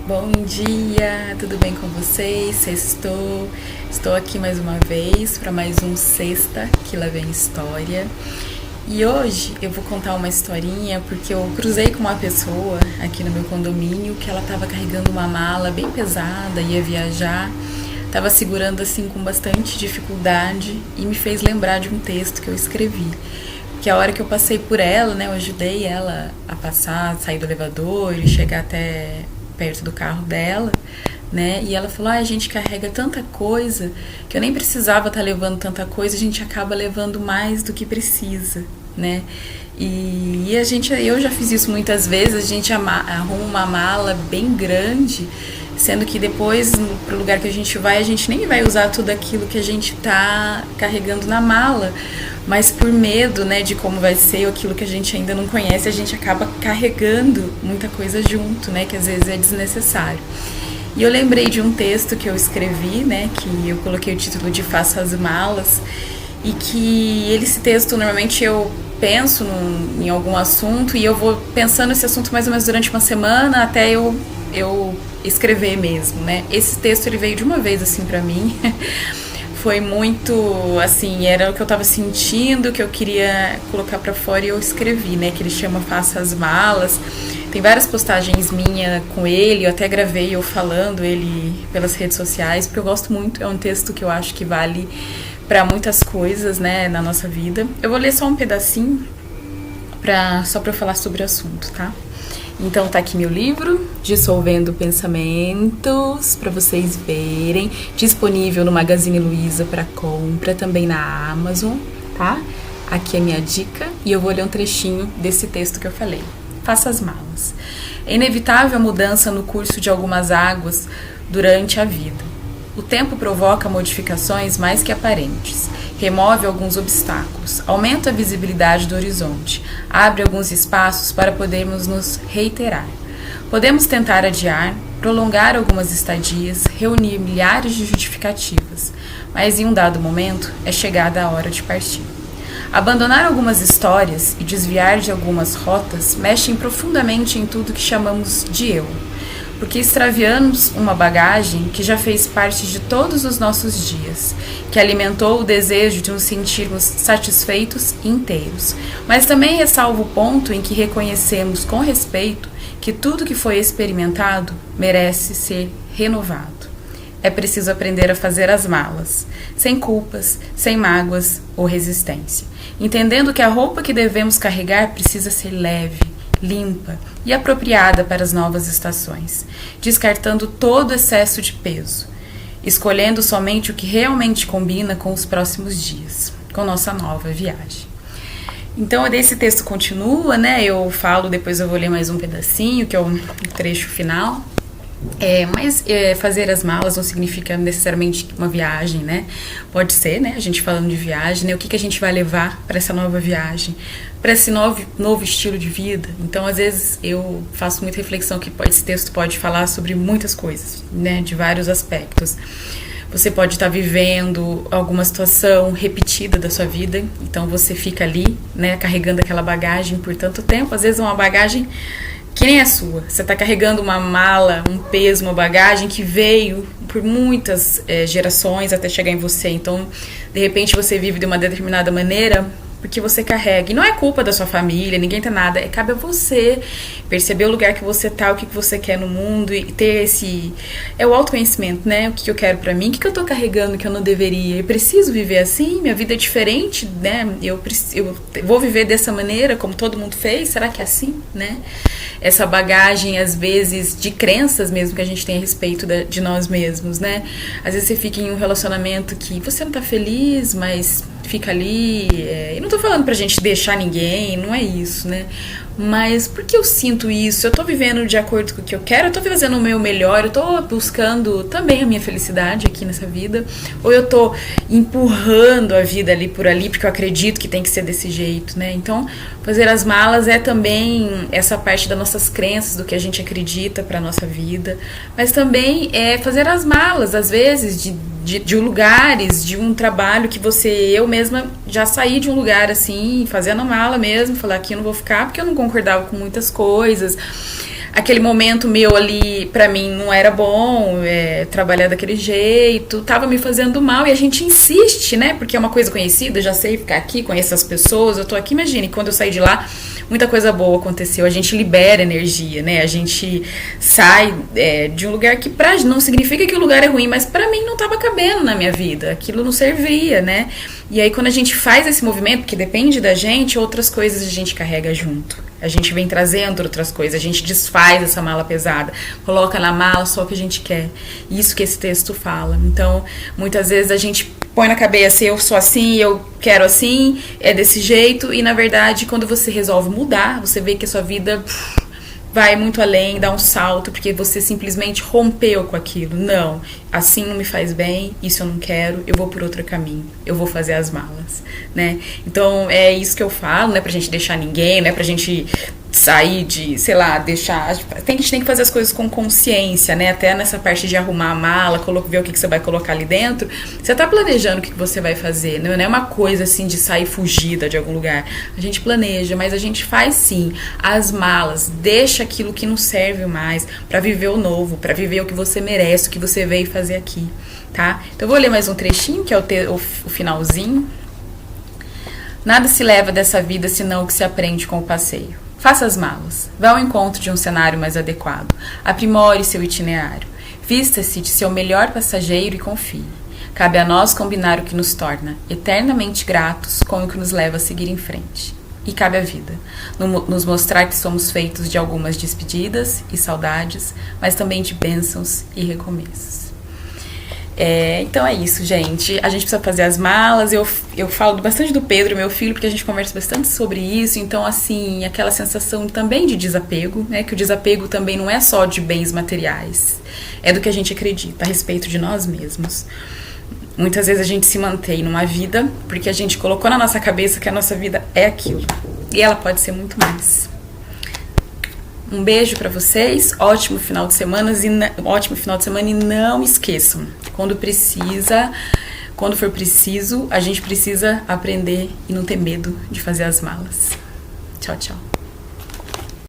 Bom dia, tudo bem com vocês? Estou aqui mais uma vez para mais um Sexta que lá vem história. E hoje eu vou contar uma historinha porque eu cruzei com uma pessoa aqui no meu condomínio que ela estava carregando uma mala bem pesada, ia viajar, estava segurando assim com bastante dificuldade e me fez lembrar de um texto que eu escrevi. Que a hora que eu passei por ela, né, eu ajudei ela a passar, sair do elevador e chegar até perto do carro dela, né, e ela falou, a gente carrega tanta coisa que eu nem precisava estar levando tanta coisa, a gente acaba levando mais do que precisa, né, e eu já fiz isso muitas vezes, a gente arruma uma mala bem grande, sendo que depois, pro lugar que a gente nem vai usar tudo aquilo que a gente tá carregando na mala, mas por medo, né, de como vai ser aquilo que a gente ainda não conhece, a gente acaba carregando muita coisa junto, né, que às vezes é desnecessário. E eu lembrei de um texto que eu escrevi, né, que eu coloquei o título de Faça as Malas, e que esse texto, normalmente eu penso em algum assunto e eu vou pensando nesse assunto mais ou menos durante uma semana até eu escrever mesmo, né? Esse texto ele veio de uma vez assim pra mim. Foi muito assim, era o que eu tava sentindo, que eu queria colocar pra fora e eu escrevi, né? Que ele chama Faça as Malas. Tem várias postagens minhas com ele, eu até gravei eu falando ele pelas redes sociais, porque eu gosto muito, é um texto que eu acho que vale pra muitas coisas, né, na nossa vida. Eu vou ler só um pedacinho só pra eu falar sobre o assunto, tá? Então tá aqui meu livro, Dissolvendo Pensamentos, para vocês verem, disponível no Magazine Luiza para compra, também na Amazon, tá? Aqui é minha dica e eu vou ler um trechinho desse texto que eu falei. Faça as malas. É inevitável a mudança no curso de algumas águas durante a vida. O tempo provoca modificações mais que aparentes. Remove alguns obstáculos, aumenta a visibilidade do horizonte, abre alguns espaços para podermos nos reiterar. Podemos tentar adiar, prolongar algumas estadias, reunir milhares de justificativas, mas em um dado momento é chegada a hora de partir. Abandonar algumas histórias e desviar de algumas rotas mexem profundamente em tudo que chamamos de eu, porque extraviamos uma bagagem que já fez parte de todos os nossos dias, que alimentou o desejo de nos sentirmos satisfeitos e inteiros, mas também ressalva o ponto em que reconhecemos com respeito que tudo que foi experimentado merece ser renovado. É preciso aprender a fazer as malas, sem culpas, sem mágoas ou resistência, entendendo que a roupa que devemos carregar precisa ser leve, limpa e apropriada para as novas estações, descartando todo excesso de peso, escolhendo somente o que realmente combina com os próximos dias, com nossa nova viagem. Então, esse texto continua, né? Eu falo, depois eu vou ler mais um pedacinho, que é o trecho final. Mas fazer as malas não significa necessariamente uma viagem, né? Pode ser, né? A gente falando de viagem, né? O que a gente vai levar para essa nova viagem, para esse novo estilo de vida. Então, às vezes, eu faço muita reflexão que esse texto pode falar sobre muitas coisas, né? De vários aspectos. Você pode estar vivendo alguma situação repetida da sua vida, então você fica ali, né? Carregando aquela bagagem por tanto tempo, às vezes uma bagagem que nem a sua. Você está carregando uma mala, um peso, uma bagagem que veio por muitas gerações até chegar em você. Então, de repente, você vive de uma determinada maneira porque você carrega. E não é culpa da sua família, ninguém tem nada. Cabe a você perceber o lugar que você tá, o que você quer no mundo e ter esse... É o autoconhecimento, né? O que eu quero pra mim, o que eu tô carregando que eu não deveria. Eu preciso viver assim? Minha vida é diferente, né? Eu vou viver dessa maneira, como todo mundo fez? Será que é assim, né? Essa bagagem, às vezes, de crenças mesmo que a gente tem a respeito de nós mesmos, né? Às vezes você fica em um relacionamento que você não tá feliz, mas fica ali, e não tô falando pra gente deixar ninguém, não é isso, né? Mas por que eu sinto isso? Eu tô vivendo de acordo com o que eu quero? Eu tô fazendo o meu melhor? Eu tô buscando também a minha felicidade aqui nessa vida? Ou eu tô empurrando a vida ali por ali porque eu acredito que tem que ser desse jeito, né? Então, fazer as malas é também essa parte das nossas crenças, do que a gente acredita pra nossa vida, mas também é fazer as malas, às vezes, de lugares, de um trabalho que eu mesma já saí de um lugar assim, fazendo mala mesmo, falar aqui eu não vou ficar porque eu não concordava com muitas coisas. aquele momento meu ali, pra mim, não era bom, trabalhar daquele jeito, tava me fazendo mal, e a gente insiste, né? Porque é uma coisa conhecida, já sei ficar aqui, conheço as pessoas, eu tô aqui, imagine, quando eu saí de lá, muita coisa boa aconteceu, a gente libera energia, né? A gente sai de um lugar que não significa que o lugar é ruim, mas pra mim não tava cabendo na minha vida, aquilo não servia, né? E aí quando a gente faz esse movimento, que depende da gente, outras coisas a gente carrega junto. A gente vem trazendo outras coisas, a gente desfaz essa mala pesada, coloca na mala só o que a gente quer. Isso que esse texto fala. Então, muitas vezes a gente põe na cabeça, eu sou assim, eu quero assim, é desse jeito, e na verdade, quando você resolve mudar, você vê que a sua vida vai muito além, dá um salto, porque você simplesmente rompeu com aquilo. Não, assim não me faz bem, isso eu não quero, eu vou por outro caminho, eu vou fazer as malas, né? Então é isso que eu falo, não é pra gente deixar ninguém, não é pra gente sair de, sei lá, deixar... A gente tem que fazer as coisas com consciência, né? Até nessa parte de arrumar a mala, ver o que você vai colocar ali dentro. Você tá planejando o que você vai fazer, não é uma coisa assim de sair fugida de algum lugar. A gente planeja, mas a gente faz sim as malas, deixa aquilo que não serve mais pra viver o novo, pra viver o que você merece, o que você veio fazer aqui, tá? Então eu vou ler mais um trechinho, que é o finalzinho. Nada se leva dessa vida senão o que se aprende com o passeio. Faça as malas, vá ao encontro de um cenário mais adequado, aprimore seu itinerário, vista-se de seu melhor passageiro e confie. Cabe a nós combinar o que nos torna eternamente gratos com o que nos leva a seguir em frente. E cabe à vida, nos mostrar que somos feitos de algumas despedidas e saudades, mas também de bênçãos e recomeços. Então é isso, gente. A gente precisa fazer as malas. Eu falo bastante do Pedro, meu filho, porque a gente conversa bastante sobre isso. Então, assim, aquela sensação também de desapego, né? Que o desapego também não é só de bens materiais. É do que a gente acredita a respeito de nós mesmos. Muitas vezes a gente se mantém numa vida porque a gente colocou na nossa cabeça que a nossa vida é aquilo. E ela pode ser muito mais. Um beijo pra vocês, ótimo final de semana e não esqueçam, quando for preciso, a gente precisa aprender e não ter medo de fazer as malas. Tchau, tchau.